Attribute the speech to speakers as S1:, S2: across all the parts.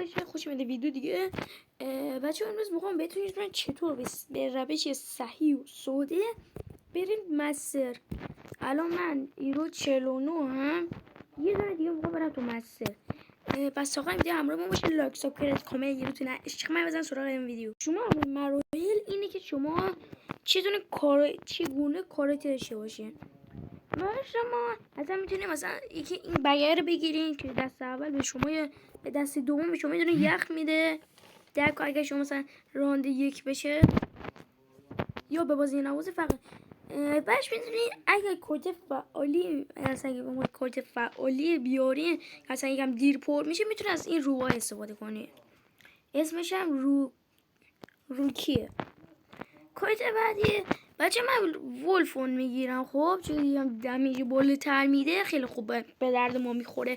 S1: بشه خوش اومده ویدیو دیگه. بچه امروز میخوام بهتون یه چطور به روش صحیح و ساده بریم مستر. الان من ایرو 49 هم یه دونه دیگه میخوام برم تو مستر. پس آقا دیگه همراه ما باشه، لایک سابسکرایب کامنت یه روتونه عشق من بزن سراغ این ویدیو. شما مراحل اینه که شما چگونه کارت داشته باشین. ما شما اصلا میتونیم مثلا یکی این بقیه رو بگیرین که دست اول به شما یا به دست دوم به شما یه دونه یخ میده. در اگه شما مثلا راند یک بشه یا به بازی نوازه فقط بعدش میتونید اگه کارت فعالی مثلا اگه کارت فعالی بیارین مثلا یکم دیر پر میشه میتونید از این روها استفاده کنید. اسمش هم روکیه. کارت بعدی بچه من ولفون میگیرم خب چون دیگم دمیج بالاتر میده خیلی خوب به درد ما میخوره.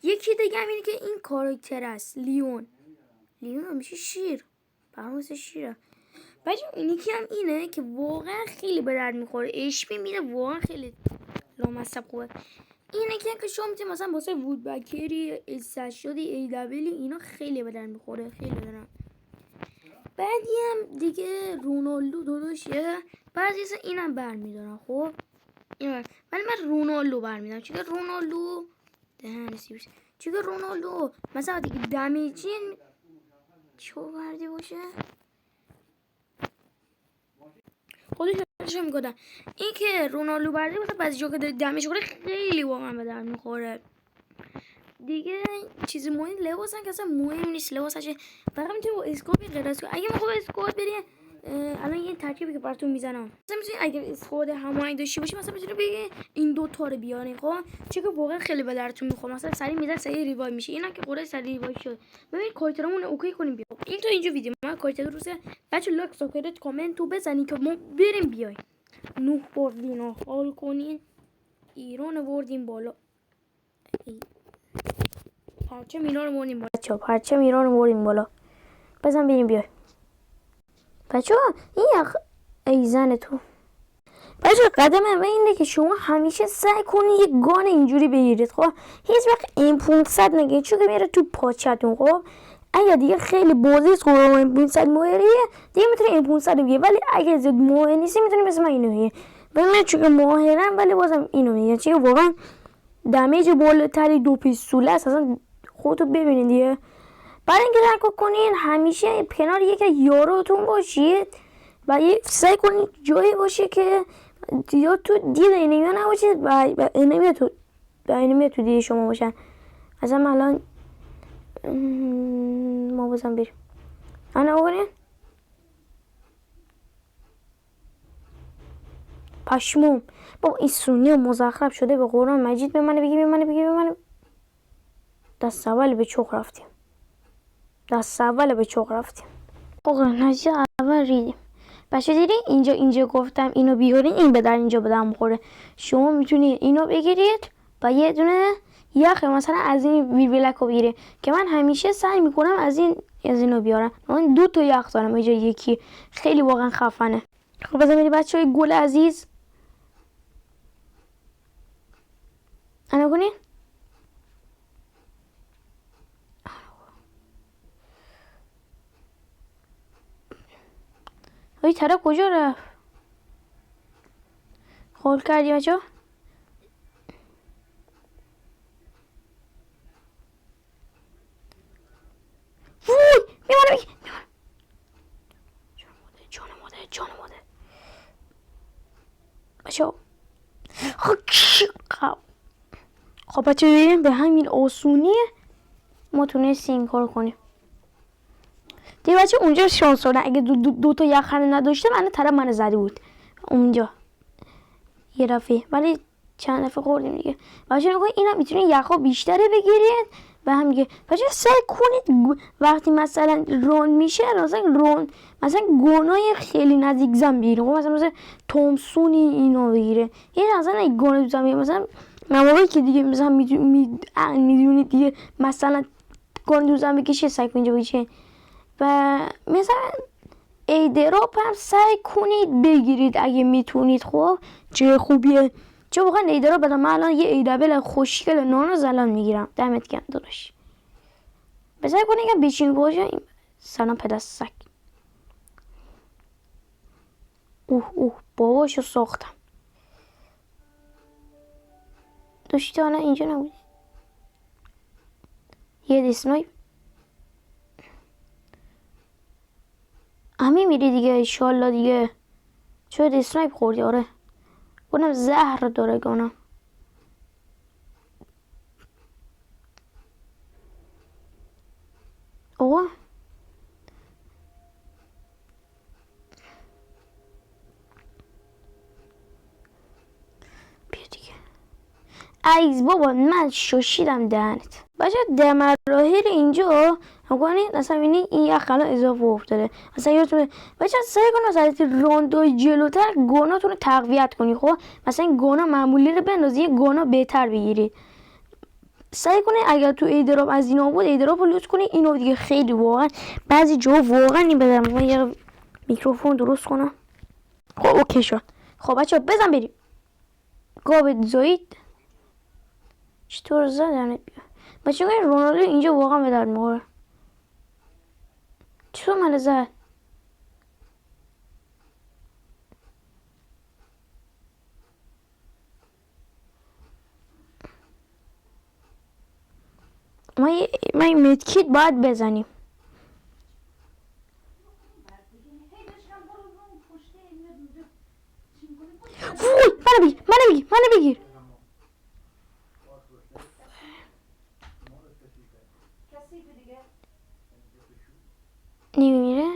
S1: یکی دیگه هم اینه که این کاراکتر است لیون میشه شیر براموز شیره. بچه اینی که هم اینه که واقعا خیلی به درد میخوره، اشپی میده واقعا خیلی لامصب خوبه. اینه که شما میتونید مثلا واسه وودبکری استشادی ای دبلی اینا خیلی به درد میخوره، خیلی دارم. بعدی هم دیگه رونالدو داداشه بعضی از اینم برمیدارم خب ولی من رونالدو برمیدارم چون رونالدو چون رونالدو مثلا دیگه دمیجین چه وردی باشه خودش میگادم این که رونالدو برده مثلا بعضی جا که دمیج خوره خیلی واقعا به درد میخوره. دیگه چیزی مهم لباس هم که اصلا مهم نیست، لباس هشه فقط میتونی با اسکوپ غیر از اگه ما خوب اسکوپ بریم الان یه ترکیبی که براتون میزنم مثلا میتونی اگه اسکوپ هماهنگ داشته باشی مثلا میتونی بگی این دو تا رو بیارین خب چون که واقعا خیلی به درتون میخوره. مثلا سری میزنه سری ریوایو میشه، اینا که قرعه سری ریوایو شد. ببین کارترامون اوکی کنیم بیا این تو اینجا ویدیو من کارتر روزه بچه لایک سابسکرایب کامنت تو بزنید که ما بریم بیایم. نوح بردین حال کنین ایران بردیم بالا. پرچم ایران رو بردیم بالا بچه‌ها، پرچم ایران رو بردیم بالا. بزن بریم بیای بچه‌ها. این ای زن تو بچه‌ها قدم اول اینه که شما همیشه سعی کنید یک گان اینجوری بگیرید خب هیچ وقت این 500 نگید چون که میره تو پاچتون. خب اگه دیگه خیلی بازی خب این 500 ماهریه دیگه میتونید این 500 بگیرید، ولی اگه زد ماه نیستی میتونید مثل من اینو بگیرید. ببینید چون که ماهرم ولی بازم اینو میگم چون واقعا دمیج بالاتری دو پیستوله است. اصلا خودتو ببینید دیگه. برای اینکه درک کنین همیشه کنار یک یاروتون باشید و سعی کنید جایی باشه که یا تو دید اینیمیا نباشید و اینیمیا تو دید شما باشن. مثلا الان ما بازم بریم انا بکنین پشموم با این سونی و مزخرف شده به قرآن مجید به من بگی دست اول به چوخ رفتیم آقا نجید اول ریدیم. بچه دیدین اینجا گفتم اینو بیارین این بدن اینجا بدن بخوره. شما میتونید اینو بگیرید و یه دونه یخ مثلا از این ویلک رو بگیرید که من همیشه سعی میکنم از اینو بیارم. من 2 تا یخ دارم اینجا یکی خیلی واقعا خفنه. خب بزنید بچه های گل عزیز انا کنین های طرف کجا رفت خول کردی بچه ها میمانه جان ماده بچه ها خب بچه ببینیم به همین آسونیه ما تونستیم این کار کنیم دیگه. بچه اونجا شانس دارن اگه دو تا یخنه نداشته من طرف من زده بود اونجا یه دفعه، ولی چند دفعه خوردیم دیگه. بچه نگاه اینا میتونید یخا بیشتره بگیرید و هم دیگه بچه سعی کنید وقتی مثلا رون میشه مثلا گونای خیلی نزدیک زن بگیرید. مثلا تومسونی اینو بگیره یه مثلا گونه دو زن بگیره مثلا مواقعی که دیگه مثلا میدونید دیگه مثلا گونه دو زن بکشه سعی کنید اینجا بشه و مثلا ایدراپ هم سعی کنید بگیرید اگه میتونید. خب چه خوبیه چه واقعا ایدراپ بدم. من الان یه ایدابل خوشگل نانو زلان میگیرم دمت گرم داداش. بذار کنه که بیچین باشه. سلام پدر سگ. باباشو ساختم. دوستانه اینجا نبود. یه دیسنایپ همین میری دیگه ایشالله دیگه. چه دیسنایپ خوردی؟ آره اونم زهر داره گانم. آقا بیا دیگه. ایز بابا من شوشیدم دهنت. بچه در مراحل اینجا نکنید اصلا بینید این یخ الان اضافه افتاده. اصلا یادتونه بچه سعی کن مثلا راندای جلوتر گاناتون رو تقویت کنی. خب مثلا این گانا معمولی رو بندازی یه گانا بهتر بگیرید. سعی کنید اگر تو ایدراپ از اینا بود ایدراپ رو لوت کنید. اینو دیگه خیلی واقعا بعضی جا واقعا این بدم. من یه میکروفون درست کنم. خب اوکی شد. خب بچه بزن بریم. گابت زایید چطور زدن بچه این رونالدو اینجا واقعا به درد میخوره. چطور من زد؟ ما این مدکیت باید بزنیم. وای منو بگیر نمیمیره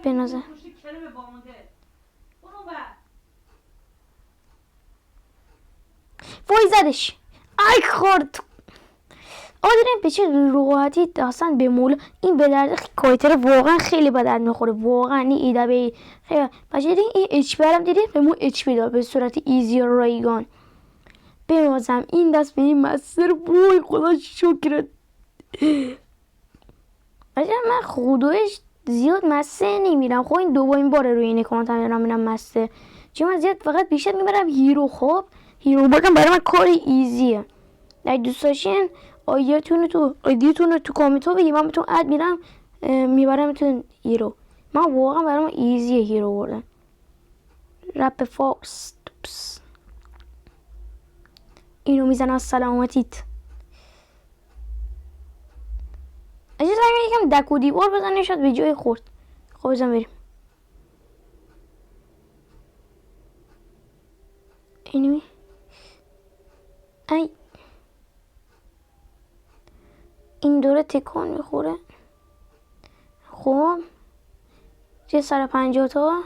S1: به نظر. وای زدش. ای خورد. آدرین به چه راحتی اصلا به مولا این به درد کایتر واقعا خیلی به درد میخوره. واقعا این ایده به خیلی بچه دیدین این اچ پی هم دیدین به مو اچ پی داد به صورت ایزی رایگان. بنازم این دست به این مستر بوی خدا شکرت. بچه من خودش زیاد مسته نمیرم. خب این دومین باره روی این اکانت هم دارم میرم مسته. چون من زیاد فقط بیشتر میبرم هیرو. خب هیرو بگم برای من کار ایزیه. اگه دوست داشتین آیدیتون رو تو کامنت ها بگید من بهتون اد میرم میبرمتون هیرو. من واقعا برای من ایزیه هیرو بردن. رپ فاکس اینو میزنم سلامتیت. اجازه بدید یکم دک و دیوار بزنه شاید به جای خورد. خب بزن بریم. اینو ای این دوره تکان میخوره. خب چه 150 تا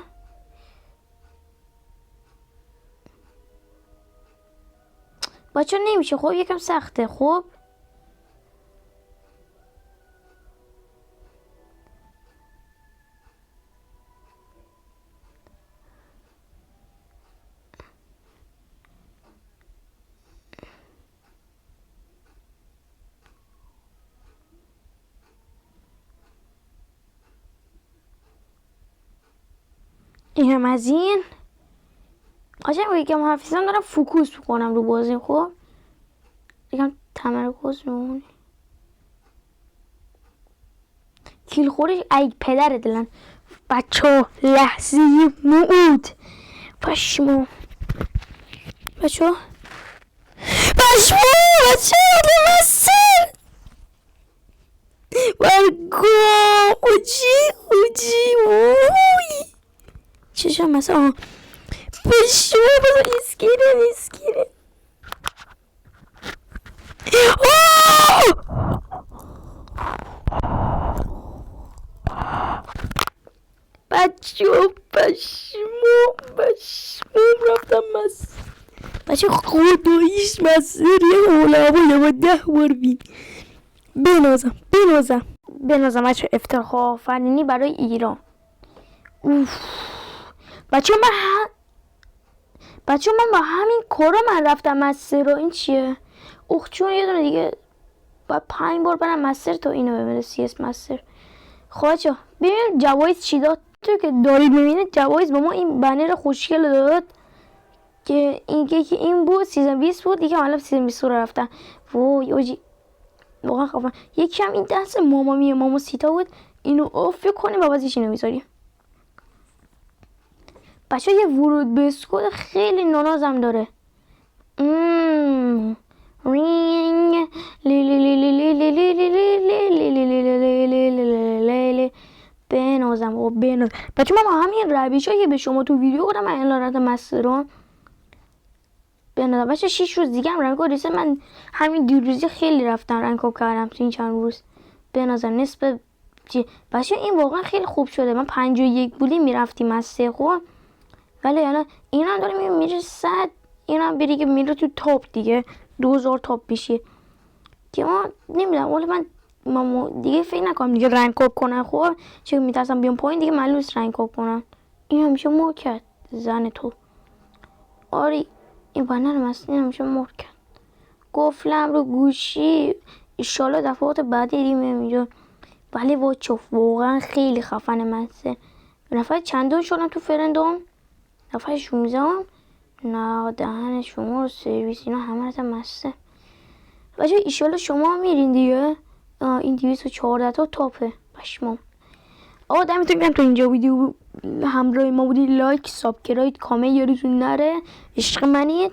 S1: بچه نمیشه. خب یکم سخته. خب این هم از این آجا یکم حرفیزم دارم فوکوس بکنم رو بازی. خب یکم تمرکز بمونی. کیل خورش ای پدر دلن بچه لحظه موعود پشمو بچه مسیر برگو اوجی ووی چشم مثلا پشمو بزن اسکیره پشمو رفتم بچه خداییش مسیر یه علمه با 10 بار بین بنازم بچه افتخار آفرینی برای ایران. بچه من با همین کارا من رفتم مستر رو. این چیه؟ چون یه دونه دیگه باید 5 بار برم مستر تا اینو ببینه سی اس مستر. خب بچه ببینیم جوایز چی داد. تو که دارید میبینید جوایز به ما این بنر خوشگل داد که این بود سیزن 20 بود دیگه. حالا سیزن 20 رو رفتن. وای اوجی واقعا خفن. یکی هم این دست ماما سیتا بود، اینو فکر کنیم و بازیش اینو میذاریم. بچه یه ورود به اسکول خیلی نانازم داره. رینگ بنازم و بنازم. بچه من همین رویش هایی به شما تو ویدیو گفتم من الان مستران بنازم. بچه 6 روز دیگه هم رنگ ریسه. من همین دیروزی خیلی رفتم رنگ کردم تو این چند روز بنازم نسبت بچه این واقعا خیلی خوب شده. من 51 بودی میرفتیم از 3 خوب، ولی الان این هم داره میره 100. این هم بری که میره تو تاپ دیگه 2000 تاپ بشه که ما نمیدونم. ولی من دیگه فکر نکنم دیگه رنگ کاب کنن. خب چون میترسم بیام پایین دیگه ملوس رنگ کاب کنن. این همیشه مر کرد زن تو. آری این بانر مست این همیشه مر کرد. گفلم رو گوشی ایشالا دفعات بعدی دیگه اینجا. ولی واچو واقعا خیلی خفن مسته. نفر چندون شدم تو فرندوم؟ نفر 16 هم؟ نه دهن شما رو سرویس اینا همه رسم مسته. بچه ایشالا شما هم میرین دیگه. این 214 تا تاپه پشمام. آقا دمتون گرم تو اینجا ویدیو همراه ما بودی. لایک سابسکرایب کامنت یادتون نره. عشق منید.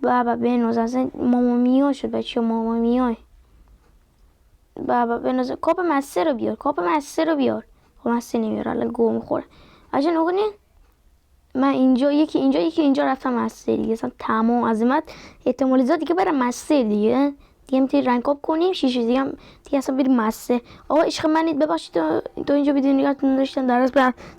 S1: بابا بنوز اصلا ماما میا شد بچه. ماما میای بابا بنوز. کاپ مسته رو بیار. کاپ مسته رو بیار. خب مسته نمیار الان گو میخوره. بچه نگونین من اینجا یکی اینجا رفتم مسته دیگه. اصلا تمام عظمت احتمال زیاد دیگه برم مسته دیگه میتونی رنگ اپ کنیم. 6 دیگه هم دیگه اصلا بریم مسته. آقا عشق منید ببخشید تو اینجا ویدیو نگاهتون داشتم در از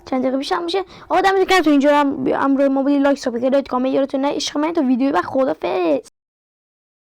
S1: چند دقیقه بیشتر میشه. آقا دمتون گرم تو اینجا هم امروز ما بودی. لایک سابسکرایب کامنت یادتون نه. عشق منید تو ویدیو بعد خدافظ.